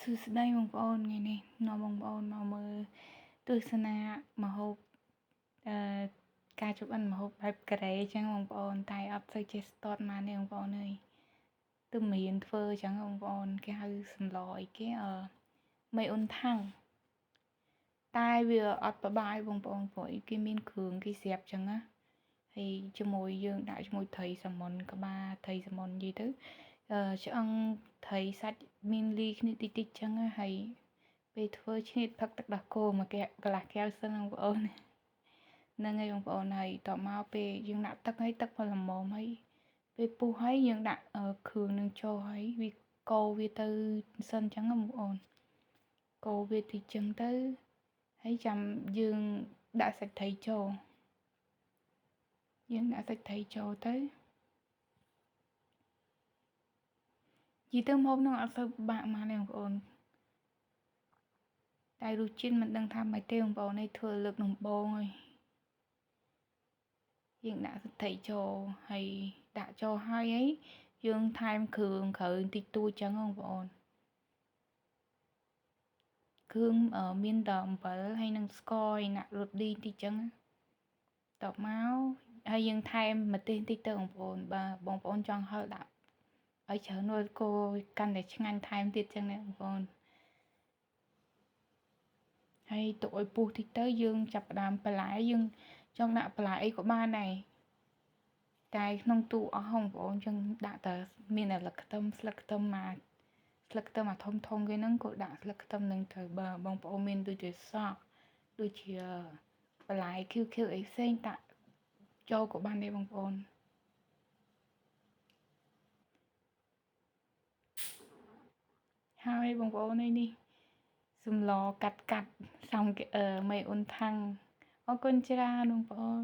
សួស្តីបងប្អូនថ្ងៃនេះនាំបងប្អូនមកមើលទស្សនាម្ហូបការចម្អិនម្ហូបបែបកូរ៉េអញ្ចឹងបងប្អូនតែអត់សូវចេះស្ទាត់មកទេបងប្អូនអើយទើបរៀនធ្វើអញ្ចឹងបងប្អូនគេហៅសម្លអីគេមេអ៊ុនថាំងតែវាអត់ប្របាយបងប្អូនព្រោះគេមានគ្រឿងគេស្រាប់អញ្ចឹងណាហើយជាមួយយើងដាក់ជាមួយត្រីសាម៉ុនក្បាលត្រីសាម៉ុននិយាយទៅឆ្អឹងត្រីសាច់មានលីគ្នាតិចតិចចឹងហើយពេលធ្វើឆ្ងៀតផឹកទឹកដោះគោមួយកន្លះកែវសិនបងប្អូនហ្នឹងហើយបងប្អូនហើយតមកពេលយើងដាក់ទឹកហើយទឹកមកល្មមហើយពេលពុះហើយយើងដាក់គ្រឿងនឹងចូលហើយវាកូរវាទៅសិនចឹងបងប្អូនកូរវាតិចចឹងទៅហើយចាំយើងដាក់សាច់ត្រីចូលយើងដាក់សាច់ត្រីចូលទៅនិយាយទៅម្ហូបហ្នឹងអត់សូវពិបាកមកទេបងប្អូនតែរសជាតិមិនដឹងថាម៉េចទេបងប្អូនឯងធ្វើលើកដំបូងហើយយើងដាក់សាច់ត្រីចូលហើយដាក់ចូលហើយយើងថែមគ្រឿងតិចតួចចឹងបងប្អូនគ្រឿងមានតែអំបិលហើយនឹងស្ករហើយដាក់រត់ឌីតិចចឹងតបមកហើយយើងថែមម្ទេសតិចទៅបងប្អូនបើបងប្អូនចង់ហឹរដាក់ឲ្យច្រើនរត់គោកាន់តែឆ្ងាញ់ថែមទៀតចឹងណាបងប្អូនហើយទុកឲ្យពុះតិចទៅយើងចាប់ផ្ដើមបន្លែយើងចង់ដាក់បន្លែអីក៏បានដែរតែក្នុងទូអស់បងប្អូនចឹងដាក់តែមានតែស្លឹកខ្ទឹមស្លឹកខ្ទឹមមកស្លឹកខ្ទឹមអាធំធំគេហ្នឹងក៏ដាក់ស្លឹកខ្ទឹមនឹងទៅបើបងប្អូនមានដូចជាសក់ដូចជាបន្លែខៀវអីផ្សេងដាក់ចូលក៏បានដែរបងប្អូនហើយបងប្អូននេះសម្លកាត់សំមេអ៊ុនថាំងអរគុណច្រើនបងប្អូន